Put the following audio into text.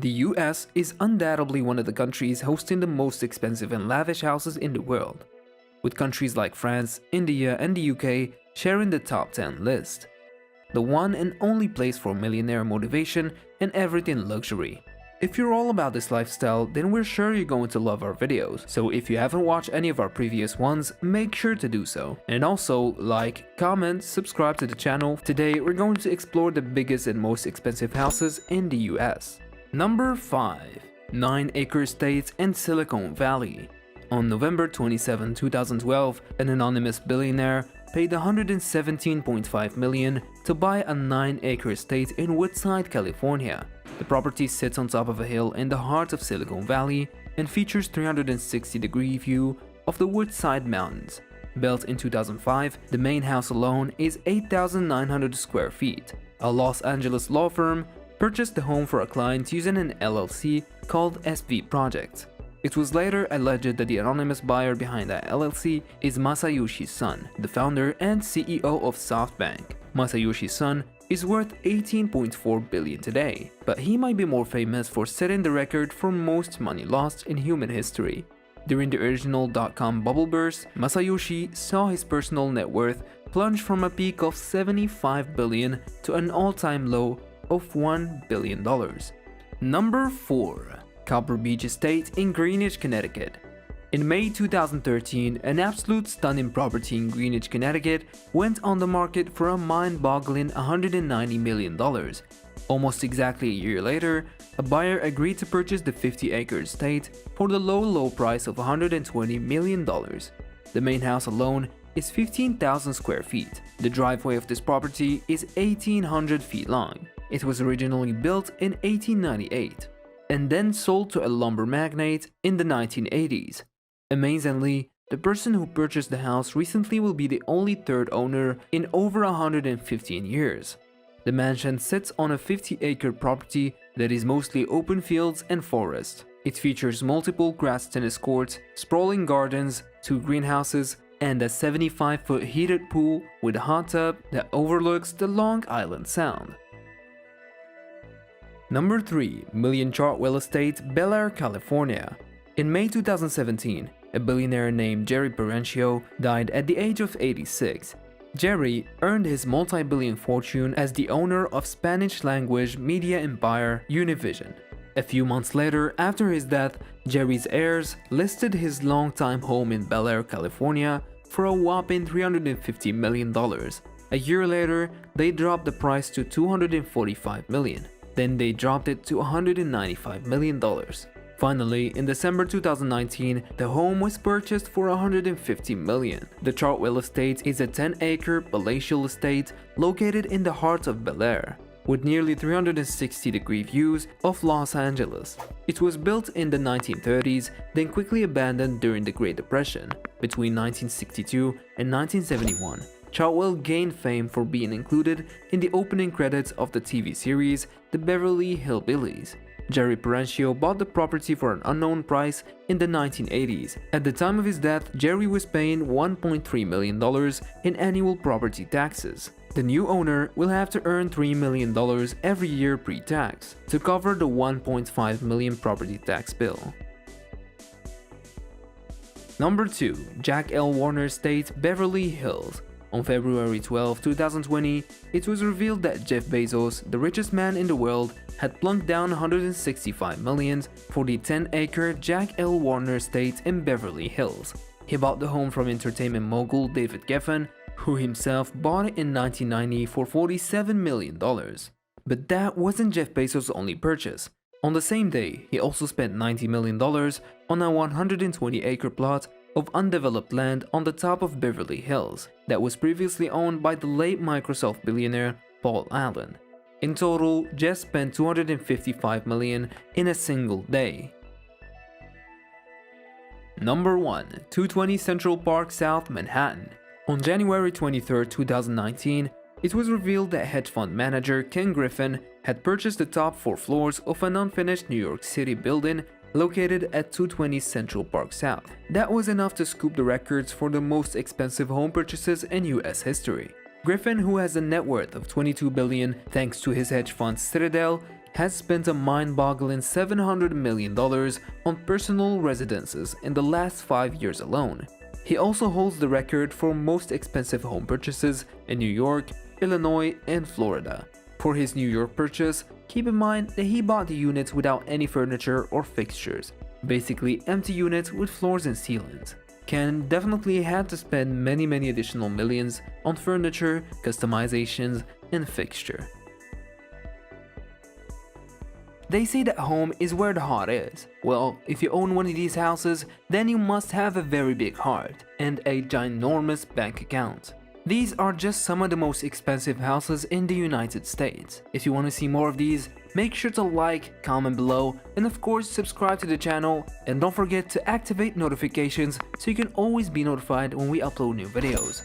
The US is undoubtedly one of the countries hosting the most expensive and lavish houses in the world, with countries like France, India, and the UK sharing the top 10 list. The one and only place for millionaire motivation and everything luxury. If you're all about this lifestyle, then we're sure you're going to love our videos, so if you haven't watched any of our previous ones, make sure to do so. And also, like, comment, subscribe to the channel. Today, we're going to explore the biggest and most expensive houses in the US. Number 5. 9-acre estates in Silicon Valley. On November 27, 2012, an anonymous billionaire paid $117.5 million to buy a 9-acre estate in Woodside, California. The property sits on top of a hill in the heart of Silicon Valley and features 360-degree view of the Woodside Mountains. Built in 2005, the main house alone is 8,900 square feet. A Los Angeles law firm purchased the home for a client using an LLC called SV Projects. It was later alleged that the anonymous buyer behind that LLC is Masayoshi Son, the founder and CEO of SoftBank. Masayoshi Son is worth $18.4 billion today, but he might be more famous for setting the record for most money lost in human history. During the original dot-com bubble burst, Masayoshi saw his personal net worth plunge from a peak of $75 billion to an all-time low of $1 billion. Number 4. Copper Beach Estate in Greenwich, Connecticut. In May 2013, an absolute stunning property in Greenwich, Connecticut went on the market for a mind-boggling $190 million. Almost exactly a year later, a buyer agreed to purchase the 50-acre estate for the low price of $120 million. The main house alone is 15,000 square feet. The driveway of this property is 1,800 feet long. It was originally built in 1898 and then sold to a lumber magnate in the 1980s. Amazingly, the person who purchased the house recently will be the only third owner in over 115 years. The mansion sits on a 50-acre property that is mostly open fields and forest. It features multiple grass tennis courts, sprawling gardens, 2 greenhouses, and a 75-foot heated pool with a hot tub that overlooks the Long Island Sound. Number 3. Million Chartwell Estate, Bel Air, California. In May 2017, a billionaire named Jerry Perenchio died at the age of 86. Jerry earned his multi-billion fortune as the owner of Spanish-language media empire Univision. A few months later, after his death, Jerry's heirs listed his longtime home in Bel Air, California for a whopping $350 million. A year later, they dropped the price to $245 million. Then they dropped it to $195 million. Finally, in December 2019, the home was purchased for $150 million. The Chartwell Estate is a 10-acre palatial estate located in the heart of Bel Air, with nearly 360-degree views of Los Angeles. It was built in the 1930s, then quickly abandoned during the Great Depression. Between 1962 and 1971, Chartwell gained fame for being included in the opening credits of the TV series The Beverly Hillbillies. Jerry Perenchio bought the property for an unknown price in the 1980s. At the time of his death, Jerry was paying $1.3 million in annual property taxes. The new owner will have to earn $3 million every year pre-tax to cover the $1.5 million property tax bill. Number 2. Jack L. Warner Estate, Beverly Hills. On February 12, 2020, it was revealed that Jeff Bezos, the richest man in the world, had plunked down $165 million for the 10-acre Jack L. Warner estate in Beverly Hills. He bought the home from entertainment mogul David Geffen, who himself bought it in 1990 for $47 million. But that wasn't Jeff Bezos' only purchase. On the same day, he also spent $90 million on a 120-acre plot of undeveloped land on the top of Beverly Hills that was previously owned by the late Microsoft billionaire Paul Allen. In total, Jeff spent $255 million in a single day. Number 1. 220 Central Park South, Manhattan. On January 23, 2019, it was revealed that hedge fund manager Ken Griffin had purchased the top 4 floors of an unfinished New York City building located at 220 Central Park South. That was enough to scoop the records for the most expensive home purchases in US history. Griffin, who has a net worth of $22 billion thanks to his hedge fund Citadel, has spent a mind-boggling $700 million on personal residences in the last 5 years alone. He also holds the record for most expensive home purchases in New York, Illinois, and Florida. For his New York purchase, keep in mind that he bought the units without any furniture or fixtures, basically empty units with floors and ceilings. Ken definitely had to spend many additional millions on furniture, customizations, and fixture. They say that home is where the heart is. Well, if you own one of these houses, then you must have a very big heart and a ginormous bank account. These are just some of the most expensive houses in the United States. If you want to see more of these, make sure to like, comment below, and of course subscribe to the channel, and don't forget to activate notifications so you can always be notified when we upload new videos.